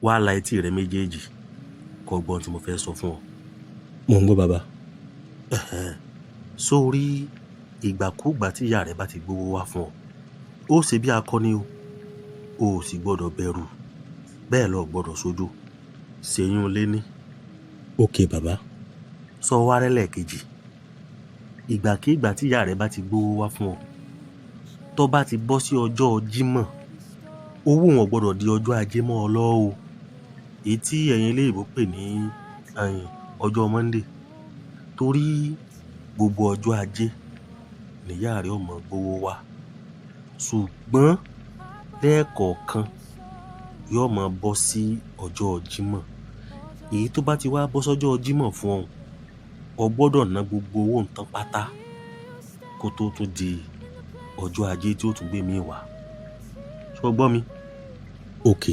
wá la etí rẹ méjèèjì kó gbọ́n tí mo fẹ́ sọ fún ọ. Mo ń gbọ́ bàbá. Sórí ìgbàkúgbà tí ìyá rẹ bá ti gbowó wá fún ọ, ó ṣe bí akọni o ò sì gbọ́dọ̀ bẹ̀rù, bẹ́ẹ̀ lọ gbọ́dọ̀ sójú, ṣèyún léní. Ok bàbá. Sọ wá rẹ́lẹ̀ kejì, ìgbàkígbà tí ìyá rẹ bá ti gbowó wá fún ọ, tó bá ti bọ́ sí ọjọ́ Jímọ̀, owó wọn gbọ́dọ̀ di ọjọ́ Ajé mọ́ ọ lọ́wọ́ o, èyí tí ẹ̀yin iléèbó pè ní ọjọ́ Monday, torí gbogbo ọjọ́ Ajé nìyá rẹ ó máa gbowó wá, ṣùgbọ́n lẹ́ẹ̀kọ̀ọ̀kan yóò máa bọ́ sí ọjọ́ Jímọ̀. Èyí tó bá ti wá bọ́ sọ́jọ́ Jímọ̀ fún ọ gbọ́dọ̀ ná gbogbo owó nǹkan pátá kó tó tún di ọjọ́ Ajé tí ó tún gbé mi wá. Ṣó gbọ́ mi? Ok,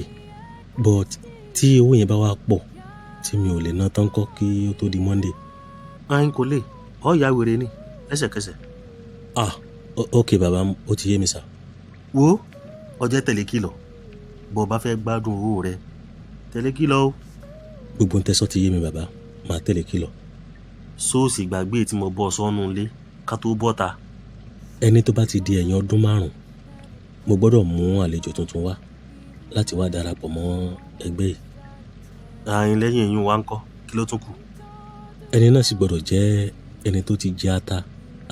but tí owó yẹn bá wá pọ̀ tí mi ò lè ná tán kọ́ kí ó tó di Monday. Ayin kò lè, ọ ya wèrè ni lẹ́sẹ̀kẹsẹ̀. Ok bàbá, ó ti yé mi sà. Wo ọjọ́ tẹ̀lé kìlọ̀, bó bá fẹ́ gbádùn owó rẹ tẹ̀lé kìlọ̀ o. Gbogbo ń tẹ́sọ́ ti yé mi bàbá, màá tẹ̀lé kìlọ̀. Sóòsì gbàgbé tí mo bọ́ sọ́nù ilé ká tó bọ́ta. Ẹni tó bá ti di ẹ̀yìn ọdún 5, mo gbọ́dọ̀ mú àlejò tuntun wá láti wá darapọ̀ mọ́ ẹgbẹ́ yìí. Ayin lẹ́yìn eyín wa ń kọ́, kí ló tún kù? Ẹni náà sì gbọ́dọ̀ jẹ́ ẹni tó ti jẹ ata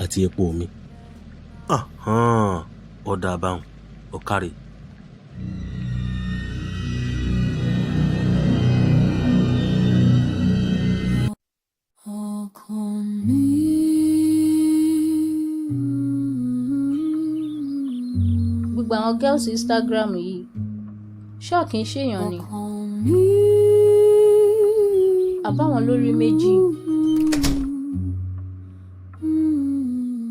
àti epo mi. Ọ̀dà àbáhùn ọ̀kàrẹ̀. Gbogbo àwọn girls Instagram yìí ṣọ́ọ̀kì ń ṣèyàn ni àbáwọn lórí méjì.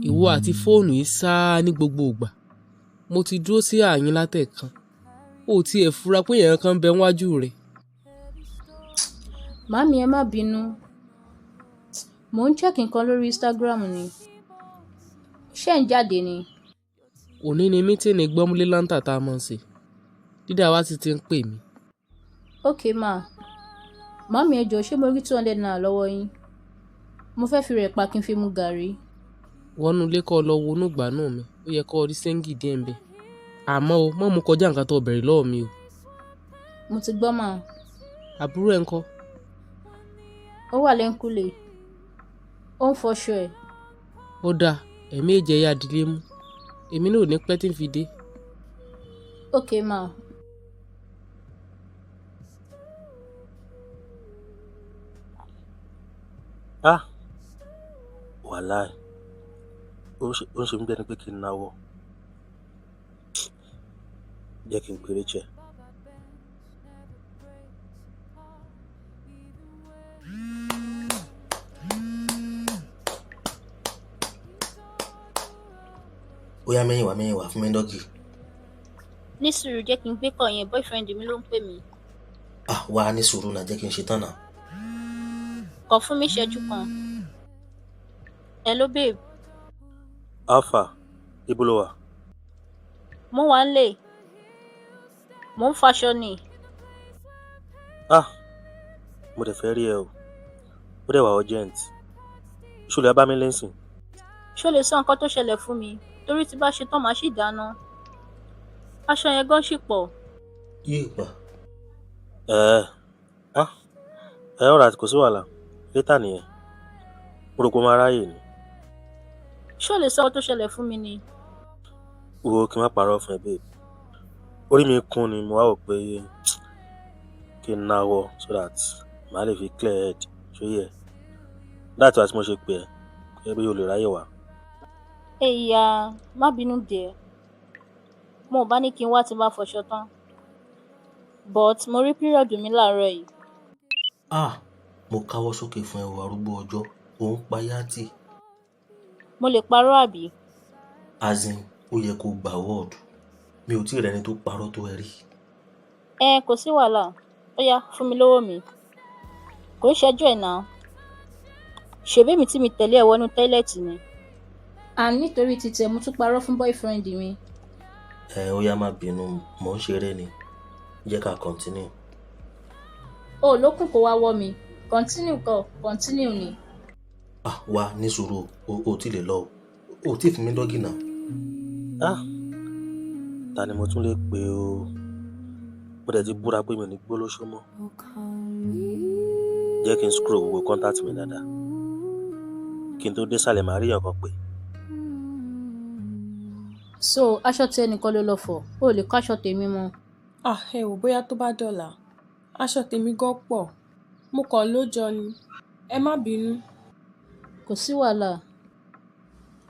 Ìwọ àti fóònù yìí sáá ní gbogbo ìgbà. Mo ti dúró sí àyín látẹ̀kan, ó tiẹ̀ fura pé èèyàn kan ń bẹ wájú rẹ̀. Màámi ẹ má bínú, mò ń check nǹkan lórí Instagram ni. Ṣé ń jáde ni? Òní ni mítìnì gbọ́múlé láńtà tá a mọ̀ sí. Dídá wa sì ti ń pè mí. Ok ma, màámi ẹ jọ̀ọ́ ṣé mo rí 200 naira lọ́wọ́ yín? Mo fẹ́ fi rẹ̀ pa kí n fi mu gàrí. Wọnú ilé kọ́ lọ wọnú ìgbànú mi, ó yẹ kó rí sẹ́ńgì díẹ̀ ń bẹ. Àmọ́ o, mọ́ mu kọjá nǹkan tó bẹ̀rẹ̀ lọ́wọ́ mi o. Mo ti gbọ́ mà. Àbúrò ẹ̀ ń kọ́? Ó wà lẹ́ńkùlé, ó ń fọṣọ ẹ̀. Ó dáa, ẹ̀mí ìjẹ́ ya dílé mú. Èmi náà ò ní pẹ́ tí ń fi dé. Ok ma. Wàláì, ó ń ṣe mí bẹ́ẹ̀ ni pé kí n náwó. Jẹ́ kí n pèrè jẹ. Ó yá mẹ́yìn wá fún mi dọ́gì. Ní sùúrù jẹ́ kí n gbé kọ̀ yẹn, boyfriend mi ló ń pè mí. Wá ní sùúrù náà, jẹ́ kí n ṣe tán náà. Kọ̀ fún mi ìṣẹ́jú kan. Hello babe. Alpha, ibo lo wà? Mo wà nílé. Mo ń faṣọ ni. Mo dẹ̀ fẹ́ rí ẹ o. Ó dẹ̀ wà urgent. Ṣó lè bá mi lẹ́sìn? Ṣó lè sọ nǹkan tó ṣẹlẹ̀ fún mi? Torí tí bá ṣe tán màá sì dáná. Aṣọ yẹn gan ṣì pọ̀. Yé pa. Ọ̀rọ̀ kò sí wàhálà. Létà nìyẹn. Mo rò pé ó máa ráyè ni. Ṣó lè sọ nǹkan tó ṣẹlẹ̀ fún mi ni? Wo kí n má parọ́ fún ẹ babe. Orí mi kún ni mo wá wò pé kí n náwó so that màá lè fi clear head. Ṣó yẹ? That's why mo ṣe pè ẹ́ pé bí o lè ráyè wá. Ẹ̀yà má bínú díẹ̀. Mo ò bá ní kí n wá tí bá fọṣọ tán. But mo rí period mi láàárọ̀ yìí. Mo káwọ́ sókè fún ẹwà arúgbó ọjọ́, òun pa yáàtì. Mo lè parọ́ àbí? Azin, ó yẹ kó gba wọ́ọ̀dù. Mi ò tí ì rẹni tó parọ́ tó ẹ rí. Kò sí wàhálà. Ó yá fún mi lówó mi. Kò ń ṣẹjọ́ ẹ̀ náà. Ṣèbí mi tí mi tẹ̀lé ẹ wọnú tọ́ílẹ̀tì ni. Nítorí títẹ̀ mo tún parọ́ fún boyfriend mi. Ó yá má bínú, mò ń ṣeré ni. Jẹ́ ká continue. o ò lókùn kó wá wọ́ mi continue kọ́ continue ni. Wá ní sùúrù o tí lè lọ o tí fún mi dọ́gì náà. Ta ni mo tún lè pè o? Mo dẹ̀ ti búra pé mi ò ní gbó lóṣó mọ́. Jẹ́ kí n scroll gbogbo contact mi dáadáa. Kí n tó dé sàlẹ̀ màá rí èèyàn kan pè. so aṣọ tí ẹnìkan ló lọ fọ̀ o ò lè kó aṣọ tèmi mọ́. ẹ wò bóyá tó bá dọ̀la aṣọ tèmi gan pọ̀ mo kàn ló jọ ni ẹ má bínú. kò sí wàhálà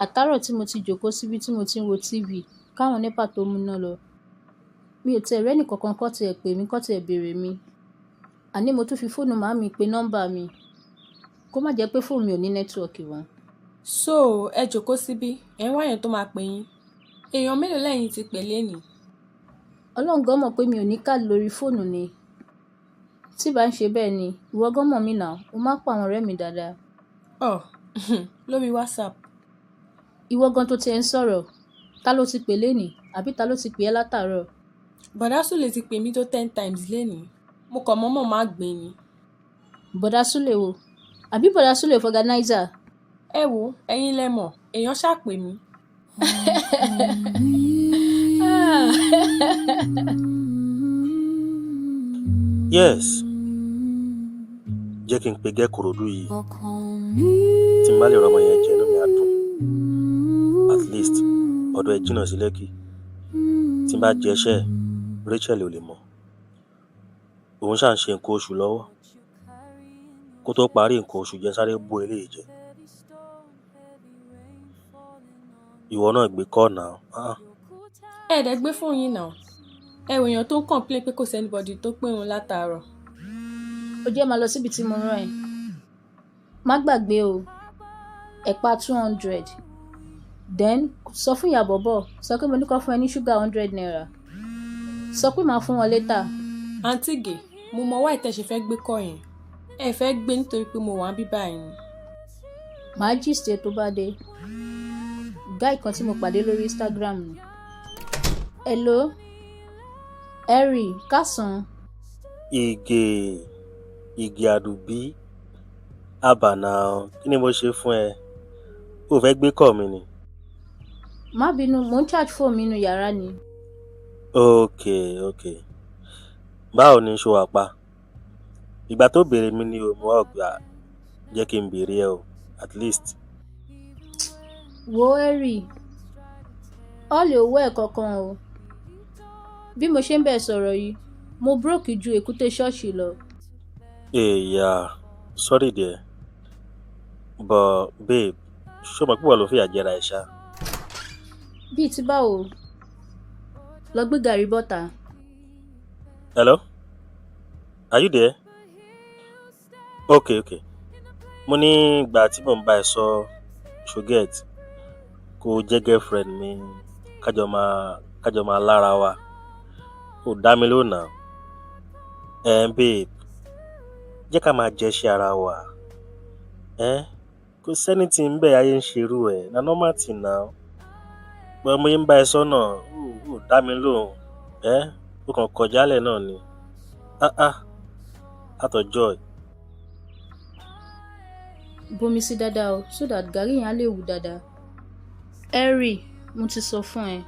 àtàárọ̀ tí mo ti jókòó síbi tí mo ti ń wo tv káwọn nepa tó múná lọ mi ò tiẹ̀ rẹ́nì kankan kọ́ tiẹ̀ pè mí kọ́ tiẹ̀ béèrè mi àní mo tún fi fóònù màámi pe nọ́mbà mi kó má jẹ́ pé fóònù mi ò ní nẹ́tíwọ̀kì wọn. so ẹ jókòó síbí ẹ ń wáyàn tó máa pè yín èèyàn mélòó lẹ́yìn ti pè lénìí. ọlọ́run gan mọ̀ pé mi ò ní káàdì lórí fóònù ni tí bá ń ṣe bẹ́ẹ̀ ni ìwọ gan mọ̀ mí náà mo máa ń pa àwọn ọ̀rẹ́ mi dáadáa. lórí whatsapp. ìwọ gan tó tiẹ̀ ń sọ̀rọ̀ ta ló ti pè lénìí àbí ta ló ti pè ẹ́ látàárọ̀. bọ̀dá Súlè ti pè mí tó 10 times lénìí mo kàn mọ́mọ́ má gbé ni. bọ̀dá Súlè wo àbí bọ̀dá Súlè fọganáísà. ẹ wo ẹ̀yin lẹ mọ̀ èèyàn ṣàpè mí. Yes. Jẹ́ kí n pe Gẹ́kòròdú yìí. Tí n bá lè rọmọ yẹn jẹ inú mi á dùn. At least ọ̀dọ̀ ẹ jìnnà sí Lẹ́kì. Tí n bá jẹ iṣẹ́ Rachel ò lè mọ̀. Òun ṣà ń ṣe nǹkan oṣù lọ́wọ́. Kó tó parí nǹkan oṣù jẹ́ sáré bó eléyìí jẹ. Ìwọ náà gbé kọ́ náà. ẹ̀ẹ́dẹ̀ gbé fún yín náà ẹ wò èèyàn tó ń complain pé kò sí anybody tó pé òun látàárọ̀. ó jẹ́ máa lọ síbi tí mo rán ẹ má gbàgbé o ẹ̀pà 200 then sọ fún ìyá bọ̀bọ̀ sọ pé mo ní kó fún ẹ ní ṣúgà 100 naira sọ pé màá fún wọn létà. àǹtí gè mo mọ wáyé tẹ́ ṣe fẹ́ gbé kọ́ yẹn ẹ fẹ́ gbé nítorí pé mo wà ń bí báyìí. màá gist ẹ tó bá dé guy kan tí mo pàdé lórí Instagram ni. hello Harry kásán. Ìgè àdùbí àbànà kí ni mo ṣe fún ẹ? O fẹ́ gbé kọ́ mi ni? má bínú mò ń charge fóònù mi nínú yàrá ni. ok báwo ni ṣó wà pa? Ìgbà tó béèrè mi ni o mo wá gbà jẹ́ kí n béèrè ẹ o at least. wo Harry ọ lè owó ẹ̀ kankan o bí mo ṣe ń bẹ̀ sọ̀rọ̀ yìí mo broke ju èkúté ṣọ́ọ̀ṣì lọ. Sorry dear but babe ṣó mọ̀ pé wọ́n ló fìyà jẹra ẹ̀ ṣá. bíi ti báwo lọ gbé gàrí bọ́tà. Hello? Are you there? Okay. Mo ní ìgbà tí mò ń bá ẹ sọ ṣùgẹ́t kó jẹ́ girlfriend mi kájọ máa lára wa. Ó dá mi lónà. Babe, jẹ́ ká máa jẹ́ ṣe ara wa. Kò sẹ́ni tí ń bẹ̀ ayé ń ṣerú ẹ̀ na normal thing now. Bọ́ mo ń bá ẹ sọ́nà ó dá mi lóhùn. Ó kàn kọjálẹ̀ náà ni. Àtọ̀jọ́ ẹ̀. bomi sí dáadáa o so that gàrí yẹn á lè wù dáadáa. Harry mo ti sọ fún ẹ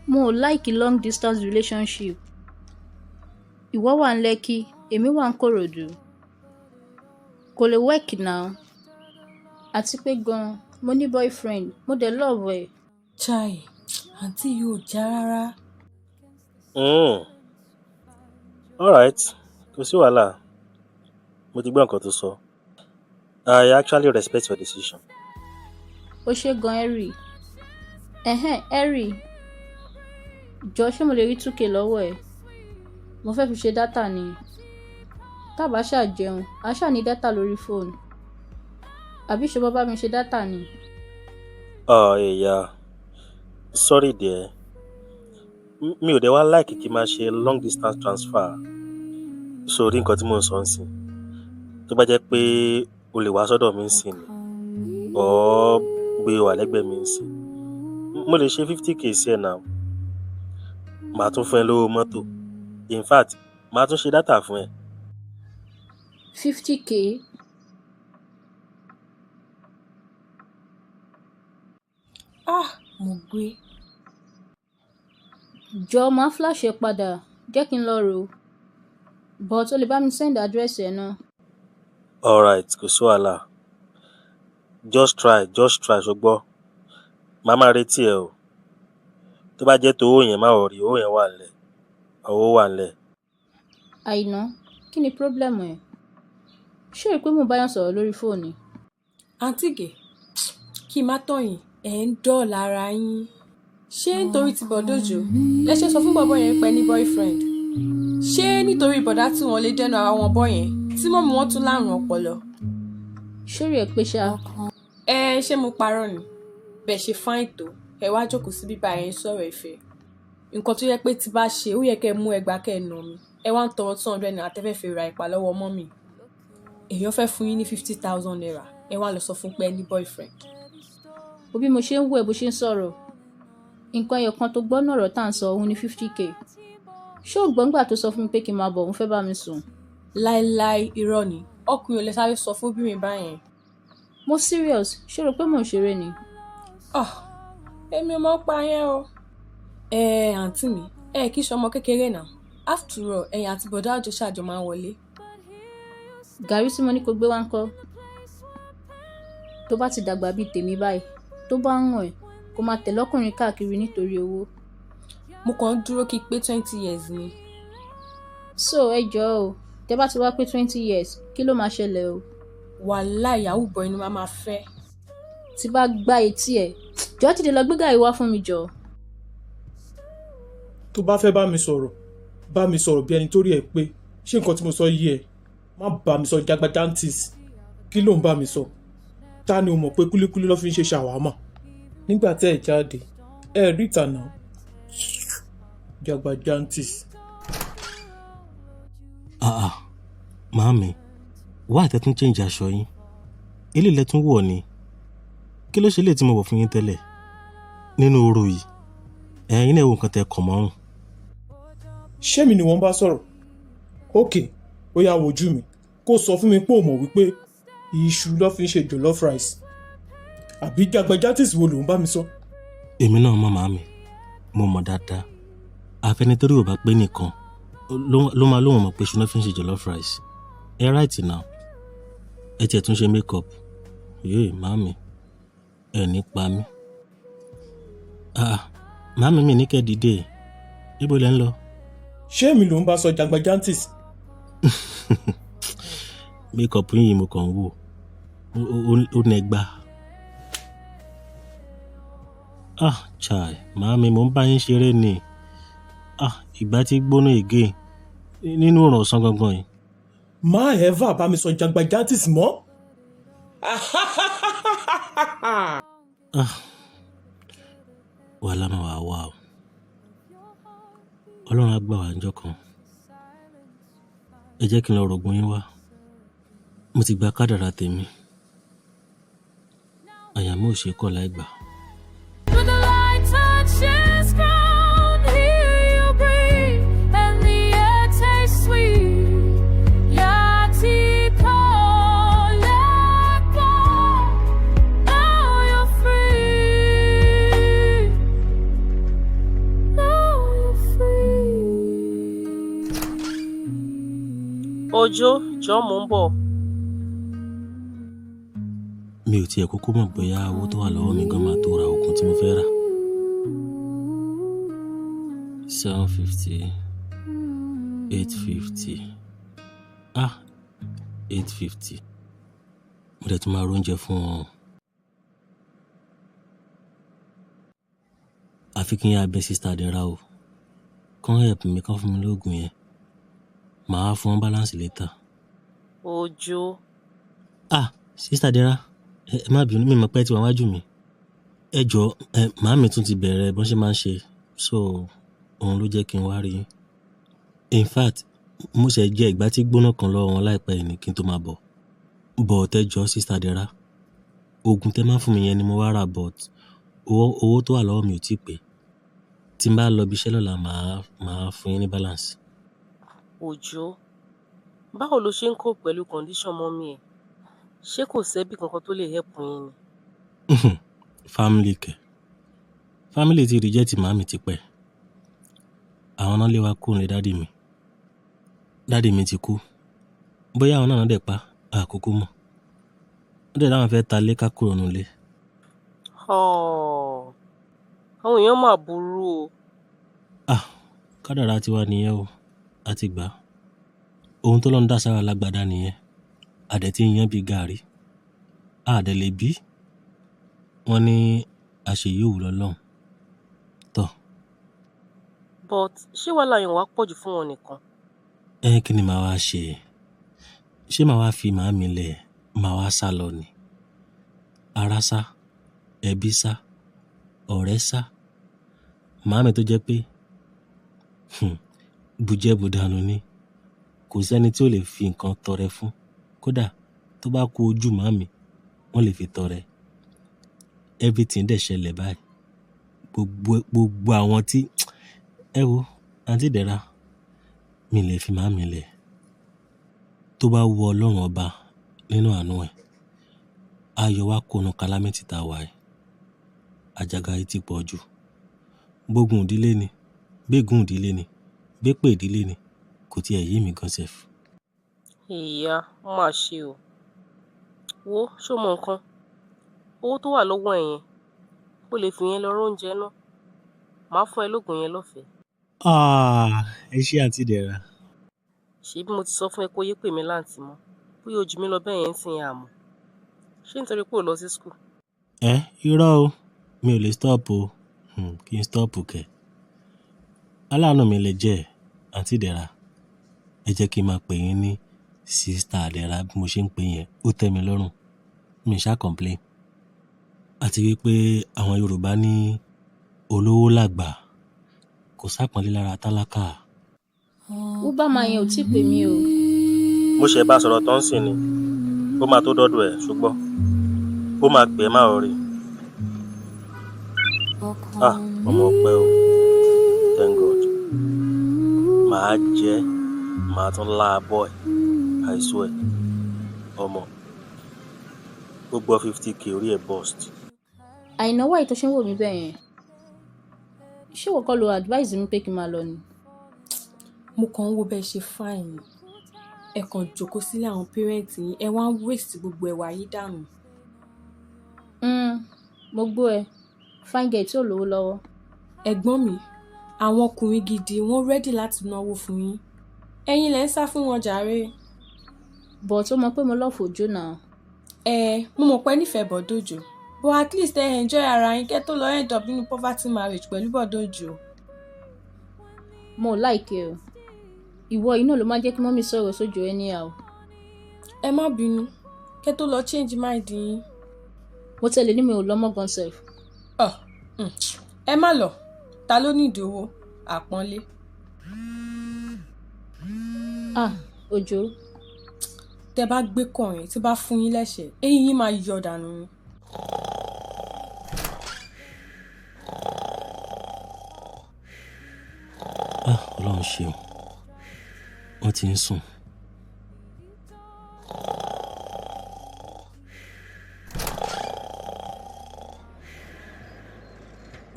mo ò like long distance relationship. ìwọ wà ń Lẹ́kì èmi wà ń Kòròdú kò lè work now àti pé gan mo ní boyfriend mo dẹ̀ love ẹ. chai àǹtí yóò já rárá. Alright, kò sí wàhálà. Mo ti gbọ́ nǹkan tó sọ. I actually respect your decision. ó ṣe gan Harry. Harry jọ ṣé mo lè rí 2k lọ́wọ́ ẹ mo fẹ́ fi ṣe dátà ni tábà ṣáà jẹun a ṣáà ní dátà lórí fóònù àbí ṣe bọ́ bá mi ṣe dátà ni. Sorry dear. Mi ò dé wá like kí n máa ṣe long distance transfer. Sórí nǹkan tí mò ń sọ ń sìn. Tó bá jẹ́ pé o lè wá sọ́dọ̀ mi ń sìn ni. Or gbé wà lẹ́gbẹ̀ẹ́ mi ń sìn. Mo lè ṣe 50k sí ẹ̀ náà. Màá tún fún ẹ lówó mọ́tò. In fact, màá tún ṣe dátà fún ẹ. 50k. Mo gbé. Jọ máa flash ẹ padà jẹ́ kí n lọ rò ó. But o lè bá mi send address ẹ náà. Alright, kò sí wàhálà. Just try ṣùgbọ́n. Màá máa retí ẹ o. Tó bá jẹ́ tówó yẹn má worry, owó yẹn wà nílẹ̀. Owó wà nílẹ̀. Àìná, kí ni problem ẹ? Ṣé o rí pé mo bá yàn sọ̀rọ̀ lórí fóònù? Àǹtí Ìgè, kí n má tàn yín, ẹ̀ ń dọ̀ọ̀la ara yín. Ṣé nítorí ti bọ̀dọ̀jò lẹ ṣe sọ fún bọ̀bọ̀ yẹn pé ní boyfriend? Ṣé nítorí bọ̀dá tí wọ́n lè dẹnu ara wọn bọ́ yẹn tí mọ́mí wọn tún lárùn ọpọlọ? Ṣórí ẹ pé ṣá. Ṣé mo parọ́ ni? Bẹ́ẹ̀ ṣe fáìn tó, ẹ wá jókòó sí bíbá ẹ̀ ń sọ̀rọ̀ ìfẹ́. Nǹkan tó yẹ pé tí bá ṣe, ó yẹ kẹ́ ẹ mú ẹgbàá kẹ́ ẹ nà mí. Ẹ wá ń tọrọ 200 naira tẹ́fẹ́ fi ra ìpà lọ́wọ́ mọ́mì. Èèyàn fẹ́ fún yín ní 50,000 naira. Ẹ wá lọ sọ fún pé ẹ ní boyfriend. Wo bí mo ṣe ń wò ẹ́ bó ṣe ń sọ̀rọ̀. Nǹkan ẹyọ kan tó gbọ́ náà ọ̀rọ̀ tá à ń sọ òun ní 50k. Ṣé o gbọ́ ńgbà tó sọ fún mi pé kí n máa bọ̀ òun fẹ́ bá mi sùn? Láíláí irọ́ ni. Ọkùnrin ò lè sáré sọ fún obìnrin báyẹn. Mo serious, ṣé o rò pé mò ń ṣeré ni? Èmi ò mọ̀ pa yẹn o. Àǹtí mi, kì í ṣọmọ kékeré náà. After all, ẹ̀yin àti bọ̀dá àjọ ṣàjọ máa ń wọlé. Gàrí tí mo ní kó gbé wá ń kọ́. Tó bá ti dàgbà bíi tèmi báyìí, tó bá ń ràn ẹ́, kó máa tẹ̀lé ọkùnrin káàkiri nítorí owó. Mo kàn ń dúró kí pé 20 years ni. So ẹ jọ̀ọ́ o, tẹ́ bá ti wá pé 20 years, kí ló máa ṣẹlẹ̀ o? Wàláhì ìyàwó bọ̀ inú máa fẹ́. Tí bá gbá etí ẹ̀, jọ̀ọ́ ti dé lọ gbé gàrí wá fún mi jọ. Tó bá fẹ́ bá mi sọ̀rọ̀ bí ẹni tó rí ẹ pé ṣé nǹkan tí mo sọ yé ẹ? Má bá mi sọ jagbajantis. Kí ló ń bá mi sọ? Ta ni o mọ̀ pé kúlíkúlí ló fi ń ṣe ṣàwámà? Nígbà tẹ́ ẹ jáde, ẹ rí ìtànà jagbajantis. Màámi, wá àtẹ́tún change aṣọ yín. Ilé ilẹ̀ tún wọ̀ ni. Kí ló ṣe lè tí mo wọ̀ fún yín tẹ́lẹ̀? Nínú oru yìí, ẹ̀yin náà wo nǹkan tẹ́ kàn mọ́rùn. Ṣé mi ni wọ́n bá sọ̀rọ̀? Ókè, ó yá wojú mi. Kó sọ fún mi pé o mọ̀ wípé iṣu ló fi ń ṣe jollof rice. Àbí jagbajantis wo ló ń bá mi sọ? Èmi náà mọ̀ màámi, mo mọ̀ dáadáa. Àfẹnitórí ò bá pé nìkan ló máa lóhùn mọ̀ pé iṣu ló fi ń ṣe jollof rice. Ẹ right now. Ẹ tiẹ̀ tún ṣe makeup. Màámi, ẹ ní pa mí. Màámi mi ní kẹ́ dìde. Níbo lẹ ń lọ? Ṣé mi ló ń bá sọ jagbajantis? Makeup yìí mo kàn ń wò. Ó nẹgbà. Chai, màámi mo ń bá yín ṣeré ni. Ìgbà tí gbóná again nínú ọ̀rọ̀ ọ̀sán gangan yìí. Má ever bá mi sọ jagbajantis mọ́. Wàhálà máa wà wá o. Ọlọ́run á gbà wá níjọ́ kan. Ẹ jẹ́ kí n lọ rògùn yín wá. Mo ti gba kádàrá tèmi. Àyà mi ò ṣe kọ̀ láì gbà. Òjó, jọ̀ọ́ mò ń bọ̀. Mi ò tiẹ̀ kúkú mọ̀ bóyá owó tó wà lọ́wọ́ mi gan máa tó ra oògùn tí mo fẹ́ rà. 750, 850. 850. Mo dẹ̀ tún máa róúnjẹ fún wọn. Àfi kí n yá bẹ sísítà Adéra o. Kán help mi, kán fún mi lóògùn yẹn. Màá fún wọn balance later. Òjó. Sísítà Adéra, ẹ má bínú, mi mọ̀ pé ẹ ti wà wájú mi. Ẹ jọ̀ọ́, màámi tún ti bẹ̀rẹ̀ bọ́n ṣe máa ń ṣe, so òun ló jẹ́ kí n wá rí yín. In fact, mo ṣe jẹ ìgbà tí gbóná kan lọ́wọ́ wọn láìpẹ́ yìí ni kí n tó máa bọ̀. But ẹ jọ̀ọ́ sísítà Adéra, oògùn tẹ́ máa ń fún mi yẹn ni mo wá rà, but owó tó wà lọ́wọ́ mi ò tí pé. Tí n bá lọ bí iṣẹ́ lọ́la, màá fún yín ní balance. Òjó, Báwo lo ṣe ń kó pẹ̀lú condition mọ́mí ẹ̀? Ṣé kò sẹ́bí kankan tó lè help yín ni? Family kẹ̀. Family ti reject màmí tipẹ́. Àwọn náà lé wa kúrò ní dádì mi. Dádì mi ti kú. Bóyá àwọn náà dẹ̀ pa àkókò mọ̀. Wọ́n dẹ̀ láwọn fẹ́ ta lé ká kúrò nílé. Àwọn èèyàn máa burú o. Kádàrá tiwa nìyẹn o. A ti gbà. Ohun tó lọ́n dá sára lágbádá nìyẹn. Àdẹ̀ tí ń yan bí gàrí. Àdẹ̀ lè bí. Wọ́n ní àṣeyọ̀wù lọ́lọ́run. Tọ́. But ṣé wàhálà yẹn wá pọ̀jù fún wọn nìkan? Kí ni màá wá ṣe? Ṣé màá wá fi màmí lẹ̀ màá wá sá lọ ni? Ará sá, ẹbí sá, ọ̀rẹ́ sá. Màmí tó jẹ́ pé bùjẹ́bùdànù ni. Kò sẹ́ni tí ó lè fi nǹkan tọrẹ fún. Kódà tó bá kú ojú màmí, wọ́n lè fi tọrẹ. Everything dẹ̀ ṣẹlẹ̀ báyìí. Gbogbo àwọn tí ẹ wo àǹtí Dẹ̀ra mi lè fi màmí lẹ̀. Tó bá wu Ọlọ́run ọba nínú àánú ẹ̀, ayọ̀ wa kónú calamity tá a wà ẹ̀. Àjàgà yìí ti pọ̀ jù. Bógun ìdílé ni, bégún ìdílé ni, bépè ìdílé ni, kò tiẹ̀ yé mi gan sef. Ìyá, ó mà ṣe o. Wo ṣó mọ nǹkan? Owó tó wà lọ́wọ́ ẹ̀ yẹn, o lè fi yẹn lọ róúnjẹ náà. Màá fún ẹ lóògùn yẹn lọ́fẹ̀ẹ́. Ẹ ṣé àǹtí Dẹ̀ra. Ṣebí mo ti sọ fún ẹ kó yé pè mí láǹtí mọ́. Bóyá ojú mi lọ bẹ́ẹ̀ yẹn ń sìn yẹn àmọ́. Ṣé nítorí pé ò lọ sí school? Irọ́ o, mi ò lè stop o. Kí n stop kẹ̀. Aláàánú mi lè jẹ́ àǹtí Dẹ̀ra. Ẹ jẹ́ kí n máa pè yín ní Sister Dẹ̀ra bí mo ṣe ń pè yẹn. Ó tẹ́ mi lọ́rùn. Mi ṣá complain. Àti wípé àwọn Yorùbá ní olówó làgbà, kò sápọ̀nlé lára tálákà. Uber man yẹn ò tí pè mí o. Mo ṣe bá sọ̀rọ̀ tán sí ni. Ó máa tó dọ́dọ̀ ẹ̀ ṣùgbọ́n ó máa pè é máa rí. Ọmọ ọpẹ́ o. Thank God. Màá jẹ́, màá tún lá abọ́ ẹ̀. I swear. Ọmọ. Gbogbo 50k orí ẹ̀ bust. Àìnáwó àìtó ṣe ń wò mí bẹ́ẹ̀ yẹn. Ṣé wọ́n kọ́ lo advice mi pé kí n máa lọ ni? Mo kàn ń wo bẹ́ẹ̀ ṣe fine. Ẹ kàn jókòó sílé àwọn parents yín, ẹ wá ń waste gbogbo ẹwà yìí dànù. Mo gbọ́ ẹ. Fine girl tí ò lówó lọ́wọ́. Ẹ̀gbọ́n mi, àwọn ọkùnrin gidi wọ́n ready láti náwó fún yín. Ẹ̀yin lẹ ń sá fún wọn jàre. But ó mọ̀ pé mo love Òjó náà. Mo mọ̀ pé nífẹ̀ẹ́ Bọ̀dójò. But at least ẹ enjoy ara yín kẹ́ tó lọ end up nínú poverty marriage pẹ̀lú Bọ̀dójò. Mo like ẹ o. Ìwọ iná ló máa jẹ́ kí mọ́mí sọ̀rọ̀ sójú anyhow. Ẹ má bínú kẹ́ tó lọ change mind yín. Mo tẹ̀lé ní mi ò lọ́mọ gan sef. Ẹ má lọ, ta ló ní ìdòwò àpọ́nlé. Òjó. Tẹ bá gbé kọrin tí bá fún yín lẹ́sẹ̀, eyín yín máa yọ dànù ni. Ọlọ́run ṣeun. Wọ́n ti ń sùn.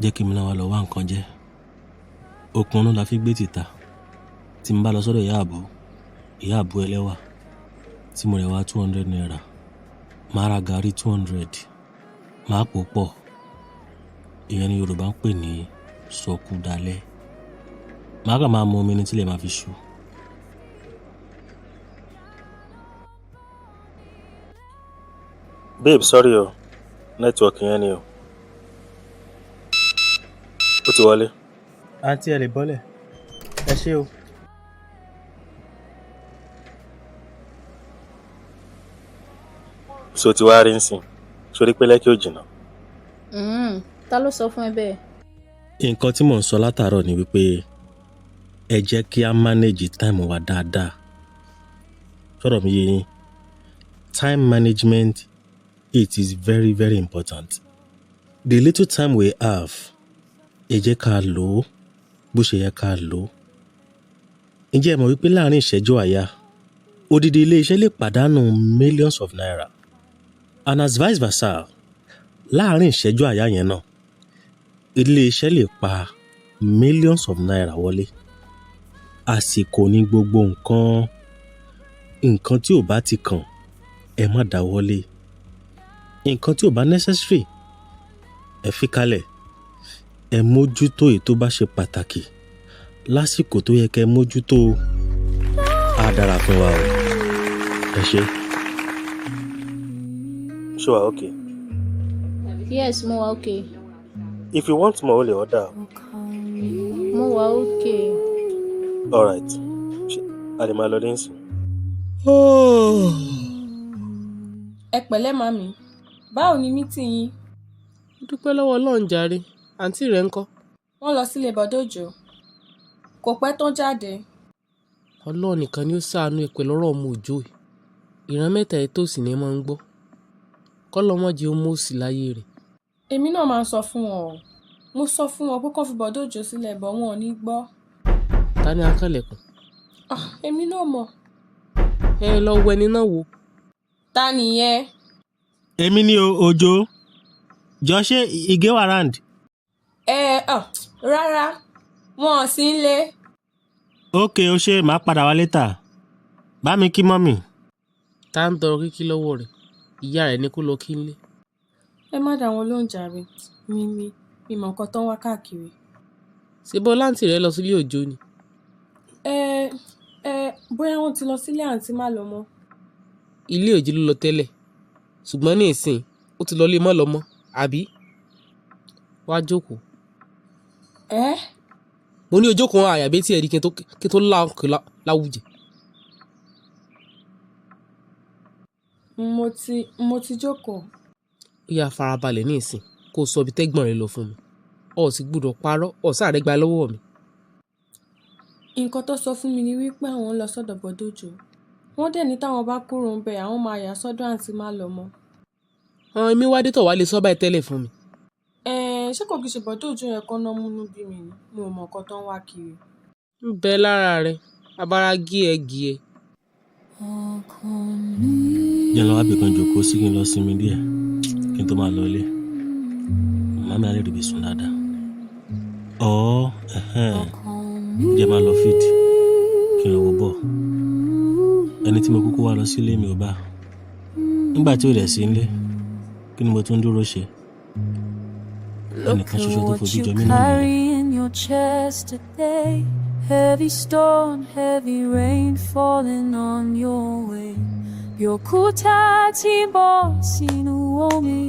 Jẹ́ kí mi náà wá lọ wá nǹkan jẹ. Okun ọ̀nà la fi gbé tìta. Tí mo bá lọ sọ́dọ̀ ìyá àbú ẹlẹ́wà, tí mo rẹ̀ wá 200 naira, màá ra gàrí 200, màá pò pọ̀. Ìyẹn ni Yorùbá ń pè ní sọkú dalẹ̀. Màá kàn máa mu omi ní tílẹ̀ máa fi ṣú. Babe, sorry o. Network yẹn ni o. Ó ti wọlé. Àǹtí ẹ lè bọ́lẹ̀. Ẹ ṣé o. So ti wá rí nsìn. Sórí pé Lẹ́kí ò jìnnà. Ta ló sọ fún ẹ bẹ́ẹ̀? Nǹkan tí mò ń sọ látàárọ̀ ni wípé ẹ jẹ́ kí a manage time wa dáadáa. Sọ̀rọ̀ mi yé yín. Time management, it is very, very important. The little time we have, ẹ jẹ́ ká lò ó bó ṣe yẹ ká lò ó. Ǹjẹ́ ẹ mọ̀ wípé láàrin ìṣẹ́jú àyà odidi ilé-iṣẹ́ lè pàdánù millions of naira and as vice versa láàárín ìṣẹ́jú àyá yẹn náà ilé-iṣẹ́ lè pa millions of naira wọlé. Àsìkò ní gbogbo nǹkan tí ò bá ti kàn ẹ má dáwọ́lé, nǹkan tí ò bá necessary ẹ fi kalẹ̀, ẹ mójútó èyí tó bá ṣe pàtàkì lásìkò tó yẹ kẹ́ mójútó. Á dára fún wa o. Ẹ ṣé. Ṣé wà okay? Yes, mo wà okay. If you want more, o lè order. Mo wà okay. All right. A lè máa lọ lẹ́yìn. ẹ pẹ̀lẹ́ màmí báwo ni mítìn yín? dúpẹ́ lọ́wọ́ Ọlọ́run jàre. Àǹtí rẹ̀ ńkọ́? wọ́n lọ sílé bọ́dọ̀jọ́ kò pẹ́ tán jáde. Ọlọ́run nìkan ni ó ṣàánú ẹ pẹ̀lú ọ̀rọ̀ ọmọ òjò yìí. Ìran mẹ́ta ẹ̀ tó sì ní máa ń gbọ́. Kọ́lọ́mọ́jì ó mọ̀ sí láyé rẹ̀. èmi náà máa ń sọ fún wọn o mo sọ fún wọn pé kán fi bọ́dọ̀jọ́ sílẹ̀ bọ́ wọn ò ní gbọ́. Ta ni akálẹ̀kùn? èmi náà mọ̀. Ẹ lọ wo ẹni náà wò. ta nìyẹn? Èmi ni Òjó. Jọ ṣé Ige wà round? Rárá wọn ò sí nílé. Ok, o ṣe máa padà wá létà. Bá mi kí mọ́mì. Ta ń tọrọ kíkí lọ́wọ́ rẹ̀? Ìyá rẹ̀ ní kó lọ kí nílé. ẹ má dá wọn lóhùn jàre mímí ìmọ̀ nǹkan tó ń wá káàkiri. Ṣé bọ́ láǹtì rẹ̀ lọ sílé Òjó ni? Bóyá wọ́n ti lọ sílé àǹtí má lọ mọ́. Ilé Òjó ló lọ tẹ́lẹ̀. Ṣùgbọ́n ní ìsìn ó ti lọ lé mọ́ lọ mọ́, àbí? Wá jókòó. Mo ní ojókòó àyàbé tí ẹ̀rí kí n tó láǹkì láwùjẹ. mo ti jókòó. Ó yá farabalẹ̀ ní ìsìn kó o sọ ibi tẹ́gbọ̀n rẹ lọ fún mi. Ó sì gbúdọ̀ parọ́ ọ̀sán rẹ̀ gba lọ́wọ́ mi. nǹkan tó sọ fún mi ni wípé àwọn ń lọ sọ́dọ̀ bọ́dọ̀jọ́ wọ́n dẹ̀ ní táwọn bá kúrò ń bẹ̀ àwọn máa yà sọ́dọ̀ àǹtí má lọ mọ́. Èmi wá dé tọ̀ wá lè sọ báyìí tẹ́lẹ̀ fún mi. Ṣé kò kí ṣe bọ́dọ̀jọ́ yẹn kọ́ náà múnú bí mi ni mi ò mọ̀ nǹkan tó ń wá kiri. Ń bẹ lára rẹ̀ abara gí ẹ. Jẹ́ lọ wá bìkan jòkó sí kí n lọ sinmi díẹ̀ kí n tó máa lọ ilé. Màmí alẹ́ rìbí sùn dáadáa. Jẹ́ máa lọ fíìdì kí n lọ wo bọ̀. Ẹni tí mo kúkú wá lọ sílé mi ò bá. Nígbà tí ó rẹ̀ sí ilé, kí ni mo tún dúró ṣe? Ẹnìkan ṣoṣo tó fojú jọ mí náà nìyẹn. Heavy storm, heavy rain falling on your way. Yokutati bosinu omi.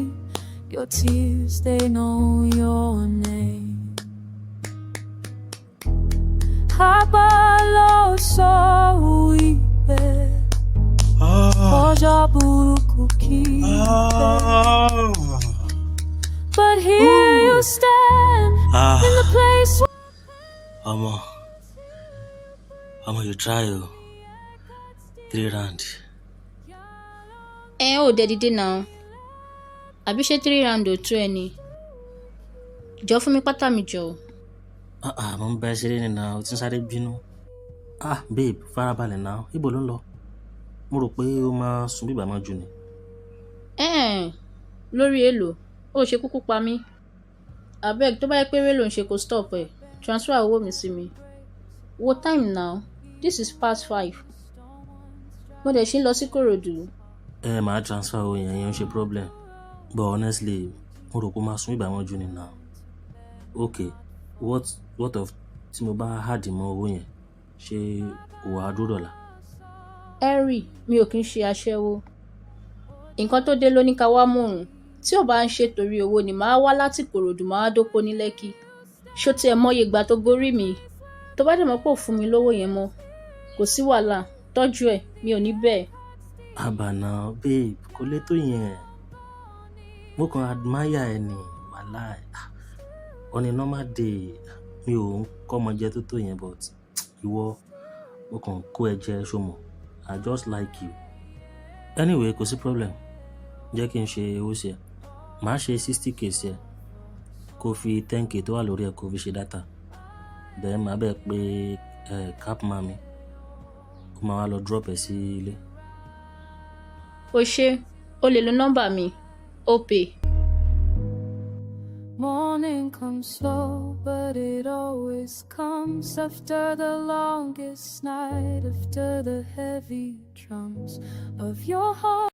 Your tears, they know your name. Habalo so ibe. Oja buruku kibe. But here you stand in the place. Ọmọ, you try o. 3 round. Ò dẹ̀ dìde náà. Àbí ṣé 3 round ò tó ẹ ni? Jọ fún mi pátá mi jọ. Mo ń bá ẹ ṣeré nìyẹn o ti ń sáré bínú. Babe, farabalẹ̀ náà. Ibo ló ń lọ? Mo rò pé ó máa sùn bíbà máa jù ni. Lórí èlò, ó ṣe kúkú pa mí. Abeg tó bá yẹ pé rélò ń ṣe kó stop ẹ̀. Transfer owó mi sí mi. Wo time now? This is past 5. Mo dẹ̀ ṣì ń lọ sí Kòròdú. Màá transfer owó yẹn ṣe problem. But honestly, mo rò pé ó máa sùn bíbà máa jù ni now. Okay, what of tí mo bá hàdì mọ́ owó yẹn? Ṣé wà á dúró dọ̀la? Henry, mi ò kí ń ṣe aṣẹ́wó. Nǹkan tó dé ló ní ká wá mọ̀rùn. Tí ò bá ń ṣe torí owó ni màá wá láti Kòròdú máa dóko ní Lẹ́kì. Ṣó tiẹ̀ mọye ìgbà tó gorí mi? Tó bá dẹ̀ mọ́ pò fún mi lówó yẹn mọ́, kò sí wàhálà, tọ́jú ẹ̀, mi ò ní bẹ́ẹ̀. Àbànà babe, kò lè tó yẹn. Mo kàn admire ẹ ní wàhálà ẹ̀. On a normal day, mi ò ń kọ́ ọmọ jẹ tó yẹn but ìwọ, mo kàn kó ẹ jẹ ṣọmọ. I just like you. Anyway, kò sí problem. Jẹ́ kí n ṣe owó sí ẹ. Màá ṣe 60k sí ẹ. Kó fi 10k tó wà lórí ẹ kó fi ṣe data. Then màá bẹ̀ pé cap mami kó máa wá lọ drop ẹ sí ilé. o ṣe o lè lo nọ́mbà mi opay. Morning comes slow, but it always comes after the longest night, after the heavy drums of your heart.